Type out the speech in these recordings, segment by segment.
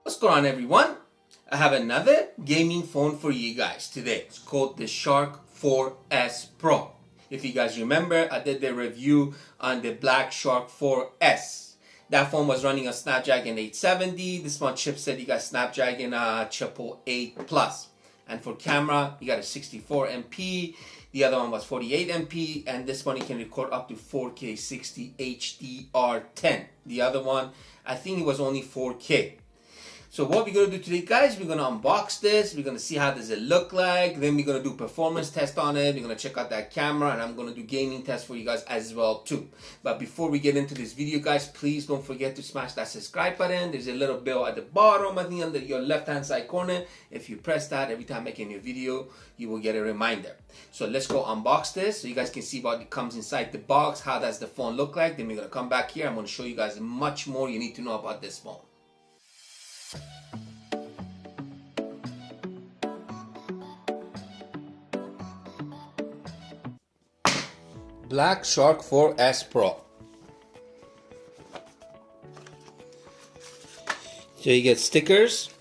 What's going on, everyone? I have another gaming phone for you guys today. It's called the Shark 4S Pro. If you guys remember, I did the review on the Black Shark 4S. That phone was running a Snapdragon 870. This one chipset, you got Snapdragon 888 Plus. And for camera, you got a 64 MP. The other one was 48 MP. And this one, you can record up to 4K 60 HDR10. The other one, I think it was only 4K. So what we're going to do today, guys, we're going to unbox this. We're going to see how does it look like. Then we're going to do performance test on it. We're going to check out that camera. And I'm going to do gaming test for you guys as well, too. But before we get into this video, guys, please don't forget to smash that subscribe button. There's a little bell at the bottom, I think, under your left-hand side corner. If you press that, every time I make a new video, you will get a reminder. So let's go unbox this so you guys can see what comes inside the box. How does the phone look like? Then we're going to come back here. I'm going to show you guys much more you need to know about this phone. Black Shark 4S Pro. So you get stickers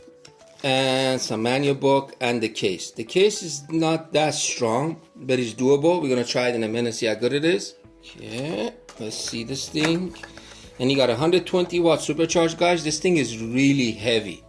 and some manual book and the case. The case is not that strong, but it's doable. We're gonna try it in a minute, see how good it is. Okay, let's see this thing. And you got 120 watt supercharge, guys. This thing is really heavy.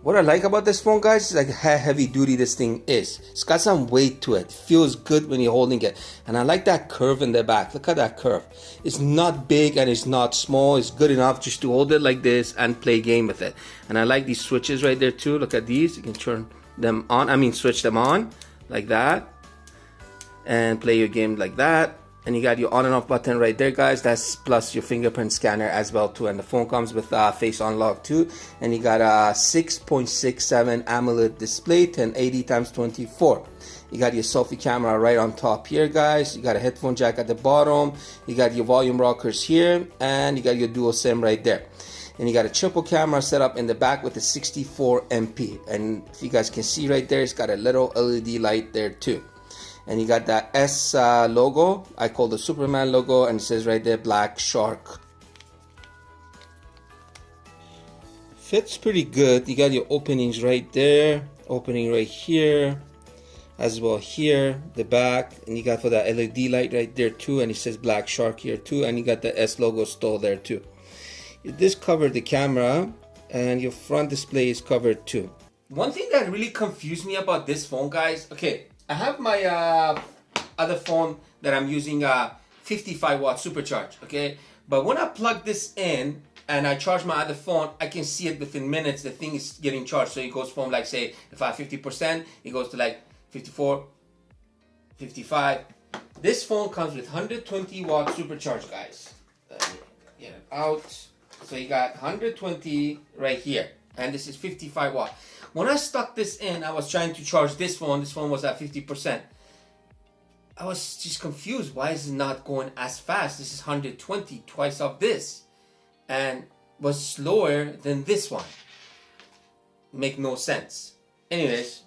What I like about this phone, guys, is like how heavy duty this thing is. It's got some weight to it. It feels good when you're holding it. And I like that curve in the back. Look at that curve. It's not big and it's not small. It's good enough just to hold it like this and play a game with it. And I like these switches right there too. Look at these. You can turn them on. Switch them on like that. And play your game like that. And you got your on and off button right there, guys. That's plus your fingerprint scanner as well too. And the phone comes with face unlock too. And you got a 6.67 AMOLED display, 1080 x 24. You got your selfie camera right on top here, guys. You got a headphone jack at the bottom. You got your volume rockers here, and you got your dual SIM right there. And you got a triple camera set up in the back with a 64 MP. And if you guys can see right there, it's got a little LED light there too. And you got that S logo, I call the Superman logo, and it says right there, Black Shark. Fits pretty good. You got your openings right there, opening right here, as well here, the back, and you got for that LED light right there too, and it says Black Shark here too, and you got the S logo still there too. This covered the camera, and your front display is covered too. One thing that really confused me about this phone, guys, okay, I have my other phone that I'm using 55 watt supercharge, okay? But when I plug this in and I charge my other phone, I can see it within minutes, the thing is getting charged. So it goes from, like, say, if I have 50%, it goes to like 54, 55. This phone comes with 120 watt supercharge, guys. Let me get it out. So you got 120 right here, and this is 55 watt. When I stuck this in, I was trying to charge this phone. This phone was at 50%. I was just confused. Why is it not going as fast? This is 120, twice of this. And was slower than this one. Make no sense. Anyways,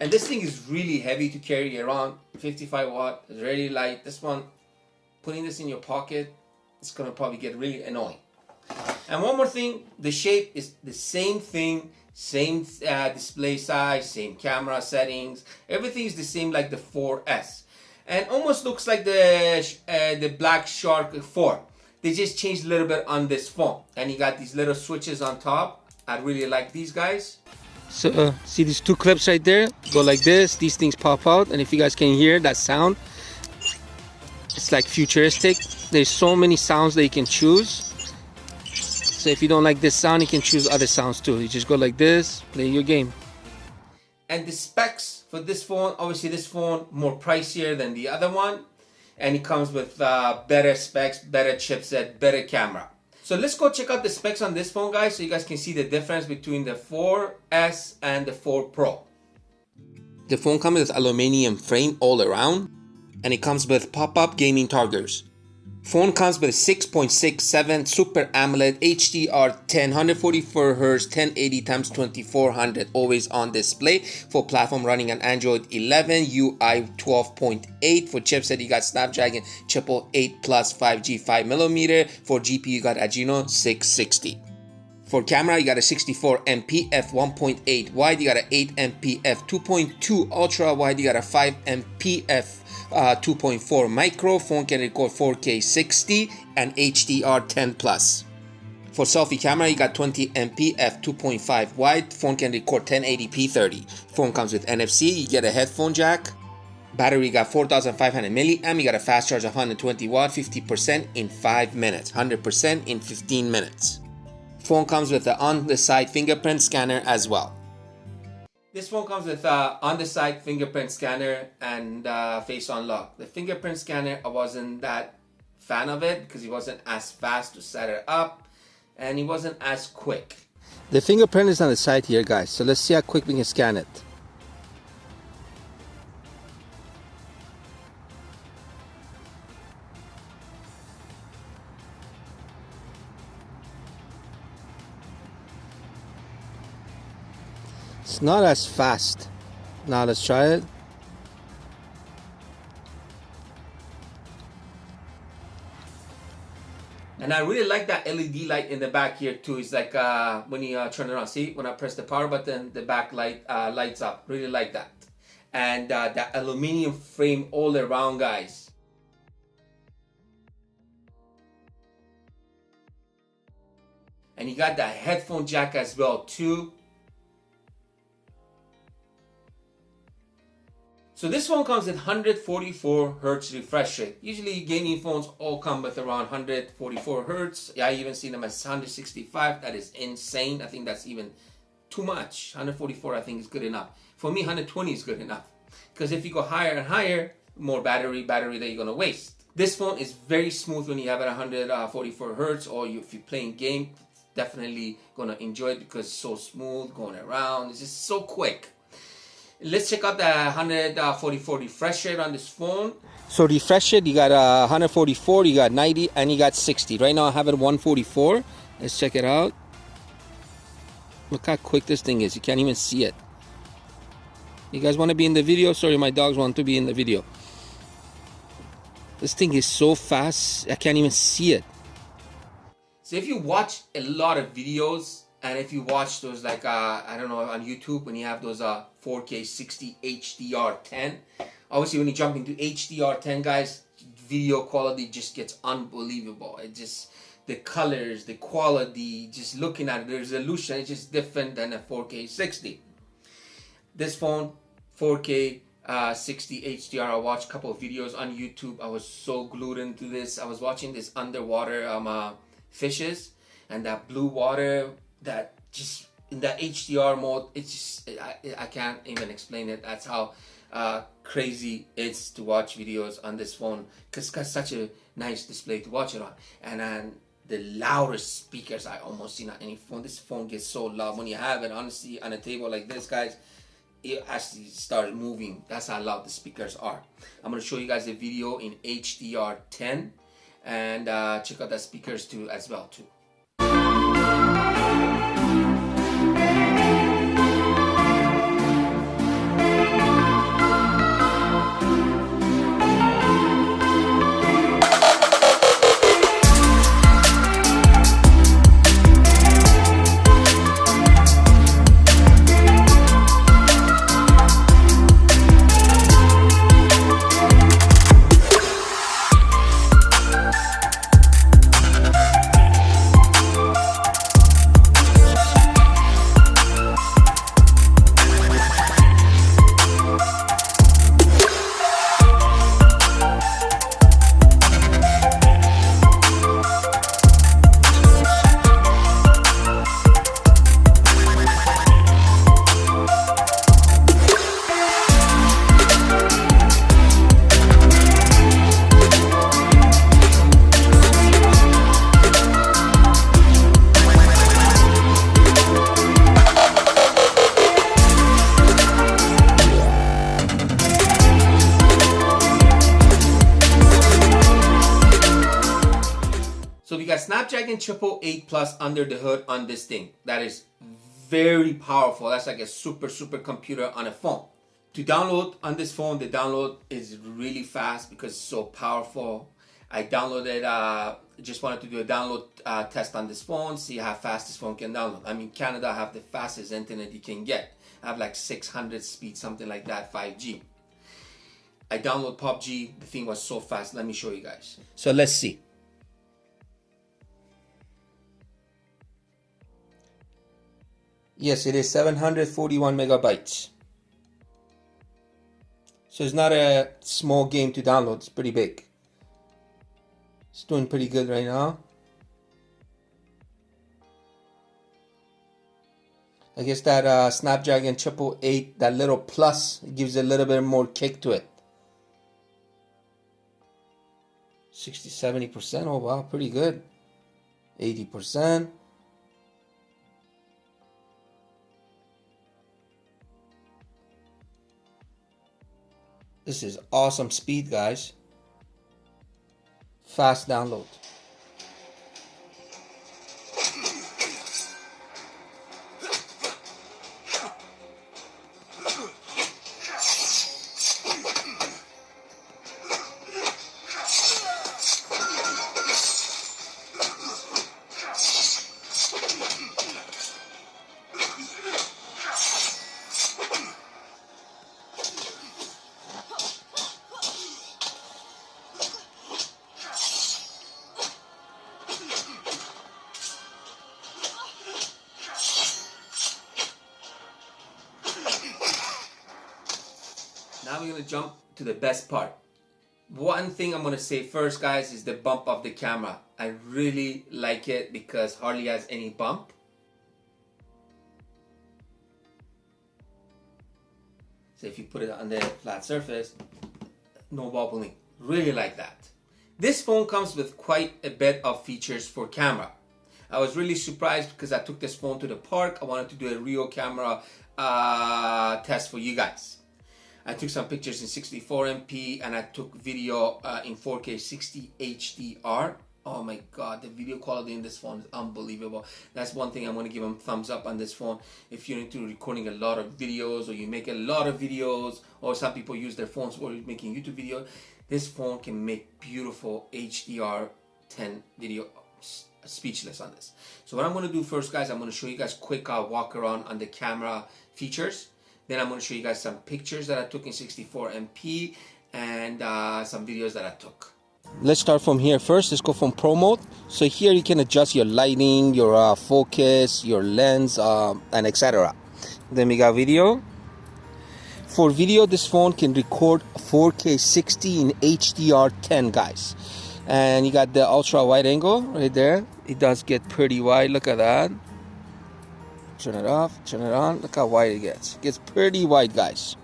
and this thing is really heavy to carry around. 55 watt, it's really light. This one, putting this in your pocket, it's gonna probably get really annoying. And one more thing, the shape is the same thing. Same display size, same camera settings, everything is the same like the 4S, and almost looks like the Black Shark 4. They just changed a little bit on this phone, and you got these little switches on top. I really like these, guys. So see these two clips right there? Go like this. These things pop out, and if you guys can hear that sound, it's like futuristic. There's so many sounds that you can choose. So if you don't like this sound, you can choose other sounds too. You just go like this, play your game. And the specs for this phone, obviously this phone more pricier than the other one. And it comes with better specs, better chipset, better camera. So let's go check out the specs on this phone, guys, so you guys can see the difference between the 4S and the 4 Pro. The phone comes with aluminum frame all around. And it comes with pop-up gaming toggles. Phone comes with 6.67 Super AMOLED HDR10 144Hz 1080 x 2400 always on display for platform running on Android 11 UI 12.8. For chipset you got Snapdragon 888 Plus 5G 5mm. For GPU you got Adreno 660. For camera, you got a 64 MP f1.8 wide, you got a 8 MP f2.2 ultra wide, you got a 5 MP f2.4 micro. Phone can record 4K 60 and HDR10 plus. For selfie camera, you got 20 MP f2.5 wide. Phone can record 1080p 30. Phone comes with NFC. You get a headphone jack. Battery got 4,500 milliamp. You got a fast charge of 120 watt, 50% in 5 minutes, 100% in 15 minutes. Phone comes with the on-the-side fingerprint scanner as well. This phone comes with on-the-side fingerprint scanner and face unlock. The fingerprint scanner, I wasn't that fan of it because it wasn't as fast to set it up and it wasn't as quick. The fingerprint is on the side here, guys, so let's see how quick we can scan it. It's not as fast. Now let's try it. And I really like that LED light in the back here too. It's like when you turn it on. See, when I press the power button, the back light lights up. Really like that. And that aluminum frame all around, guys. And you got that headphone jack as well too. So this phone comes with 144 Hertz refresh rate. Usually gaming phones all come with around 144 Hertz. Yeah, I even seen them as 165. That is insane. I think that's even too much. 144 I think is good enough. For me, 120 is good enough. Because if you go higher and higher, more battery that you're going to waste. This phone is very smooth when you have it 144 Hertz, or if you're playing game, definitely going to enjoy it because it's so smooth going around. It's just so quick. Let's check out the 144 refresh rate on this phone. So refresh rate, you got 144, you got 90, and you got 60. Right now I have it 144. Let's check it out. Look how quick this thing is. You can't even see it. You guys want to be in the video? Sorry, my dogs want to be in the video. This thing is so fast, I can't even see it. So if you watch a lot of videos, and if you watch those like, I don't know, on YouTube, when you have those 4K 60 HDR10, obviously when you jump into HDR10, guys, video quality just gets unbelievable. It just, the colors, the quality, just looking at it, the resolution is just different than a 4K 60. This phone, 4K 60 HDR, I watched a couple of videos on YouTube. I was so glued into this. I was watching this underwater fishes and that blue water, that just in that HDR mode, it's just, I can't even explain it. That's how crazy it's to watch videos on this phone, because it's got such a nice display to watch it on. And then the loudest speakers I almost seen on any phone. This phone gets so loud when you have it honestly on a table like this, guys. It actually started moving. That's how loud the speakers are. I'm going to show you guys a video in HDR10 and check out the speakers too as well too. So we got Snapdragon 888 Plus under the hood on this thing. That is very powerful. That's like a super computer on a phone. To download on this phone, the download is really fast because it's so powerful. I downloaded just wanted to do a download test on this phone, see how fast this phone can download. I mean, Canada have the fastest internet you can get. I have like 600 speed, something like that, 5G. I download PUBG, the thing was so fast. Let me show you guys. So let's see. Yes, it is 741 megabytes. So it's not a small game to download, it's pretty big. It's doing pretty good right now. I guess that Snapdragon 888, that little plus, it gives a little bit more kick to it. 60-70%, oh wow, pretty good. 80%. This is awesome speed, guys. Fast download. Now we're going to jump to the best part. One thing I'm going to say first, guys, is the bump of the camera. I really like it because hardly has any bump. So if you put it on the flat surface, no wobbling. Really like that. This phone comes with quite a bit of features for camera. I was really surprised because I took this phone to the park. I wanted to do a real camera test for you guys. I took some pictures in 64MP and I took video in 4K 60 HDR. Oh my god, the video quality in this phone is unbelievable. That's one thing I'm going to give them thumbs up on this phone. If you're into recording a lot of videos, or you make a lot of videos, or some people use their phones for making YouTube videos, this phone can make beautiful HDR 10 video. Speechless on this. So what I'm going to do first, guys, I'm going to show you guys quick walk around on the camera features. Then I'm going to show you guys some pictures that I took in 64MP and some videos that I took. Let's start from here first. Let's go from Pro mode. So here you can adjust your lighting, your focus, your lens, and etc. Then we got video. For video, this phone can record 4K 60 in HDR 10, guys. And you got the ultra wide angle right there. It does get pretty wide. Look at that. Turn it off, turn it on. Look how wide it gets. It gets pretty wide, guys.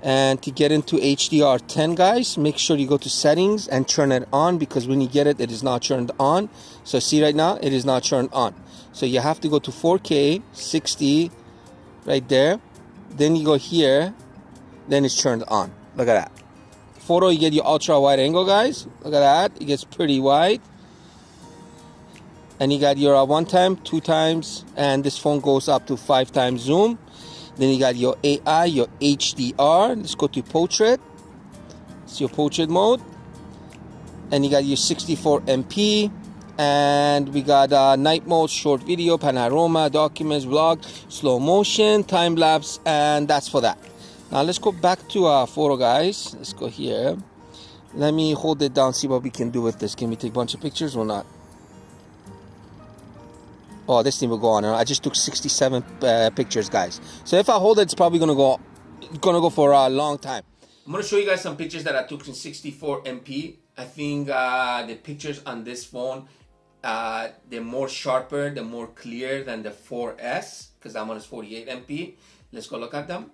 And to get into HDR 10, guys, make sure you go to settings and turn it on, because when you get it, it is not turned on. So see right now, it is not turned on. So you have to go to 4K 60 right there. Then you go here, then it's turned on. Look at that. Photo, you get your ultra wide angle, guys. Look at that. It gets pretty wide. And you got your 1 time, 2 times, and this phone goes up to 5 times zoom. Then you got your AI, your HDR. Let's go to portrait. It's your portrait mode. And you got your 64MP. And we got night mode, short video, panorama, documents, vlog, slow motion, time lapse, and that's for that. Now let's go back to our photo, guys. Let's go here. Let me hold it down, see what we can do with this. Can we take a bunch of pictures or not? Oh, this thing will go on. I just took 67 pictures, guys. So if I hold it, it's probably gonna go for a long time. I'm gonna show you guys some pictures that I took in 64MP. I think the pictures on this phone, they're more sharper, they're more clear than the 4S, because that one is 48MP. Let's go look at them.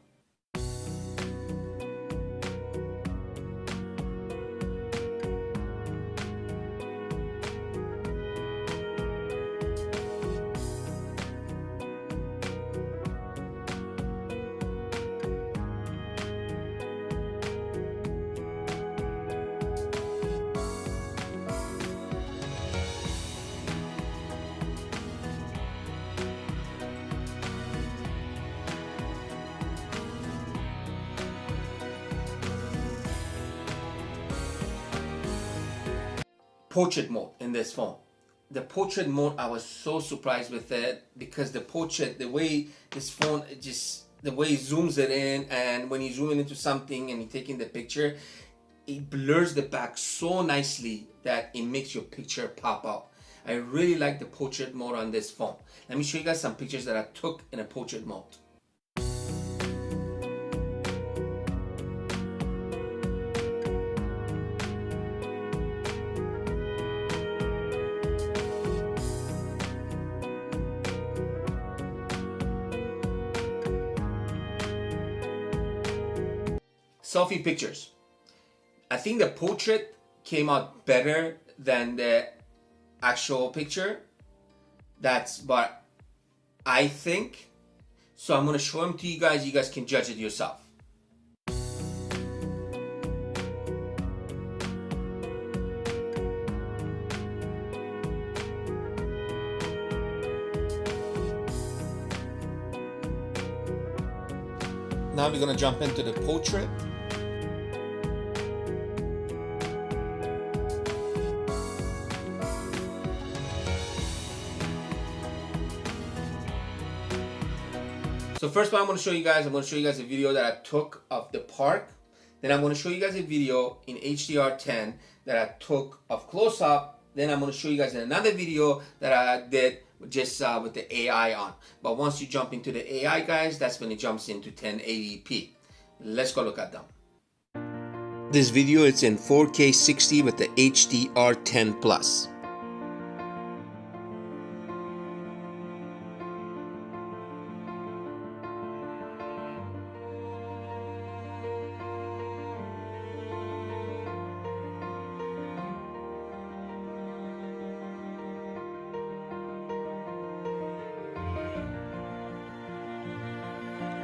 portrait mode in this phone. The portrait mode, I was so surprised with it, because the portrait, the way this phone, the way it zooms it in, and when you zoom into something and you're taking the picture, it blurs the back so nicely that it makes your picture pop out. I really like the portrait mode on this phone. Let me show you guys some pictures that I took in a portrait mode. Selfie pictures. I think the portrait came out better than the actual picture. That's what I think. So I'm going to show them to you guys. You guys can judge it yourself. Now we're going to jump into the portrait. So first one I'm going to show you guys, a video that I took of the park. Then I'm going to show you guys a video in HDR10 that I took of close up. Then I'm going to show you guys another video that I did just with the AI on. But once you jump into the AI, guys, that's when it jumps into 1080p. Let's go look at them. This video is in 4K 60 with the HDR10 Plus.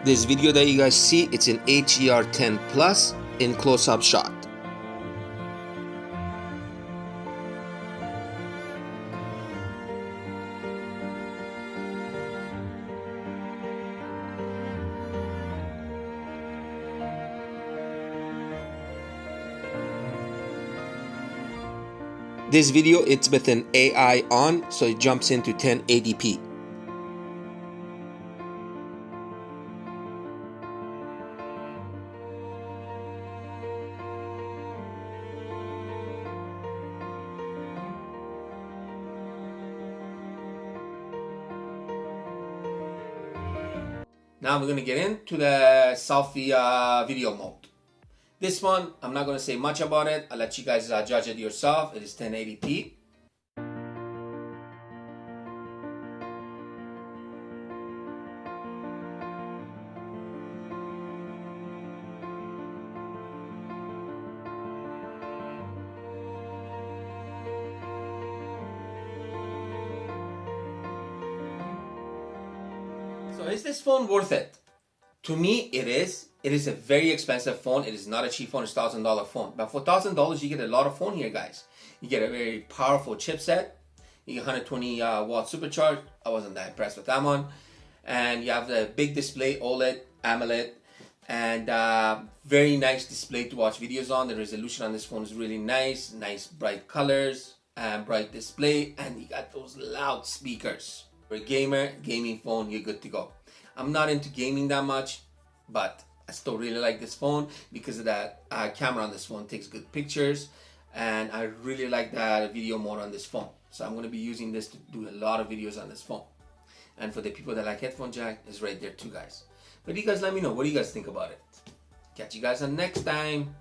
This video that you guys see, it's in HDR10 Plus in close-up shot. This video, it's with an AI on, so it jumps into 1080p. Now we're going to get into the selfie video mode. This one, I'm not going to say much about it. I'll let you guys judge it yourself. It is 1080p. So is this phone worth it? To me, it is. It is a very expensive phone. It is not a cheap phone. It's $1,000 phone. But for $1,000, you get a lot of phone here, guys. You get a very powerful chipset. You get 120 watt supercharge. I wasn't that impressed with that one. And you have the big display, OLED, AMOLED, and very nice display to watch videos on. The resolution on this phone is really nice. Nice bright colors and bright display. And you got those loud speakers. For a gamer, gaming phone, you're good to go. I'm not into gaming that much, but I still really like this phone because of that camera on this phone. It takes good pictures, and I really like that video mode on this phone. So I'm going to be using this to do a lot of videos on this phone. And for the people that like headphone jack, it's right there too, guys. But you guys let me know, what do you guys think about it? Catch you guys on next time.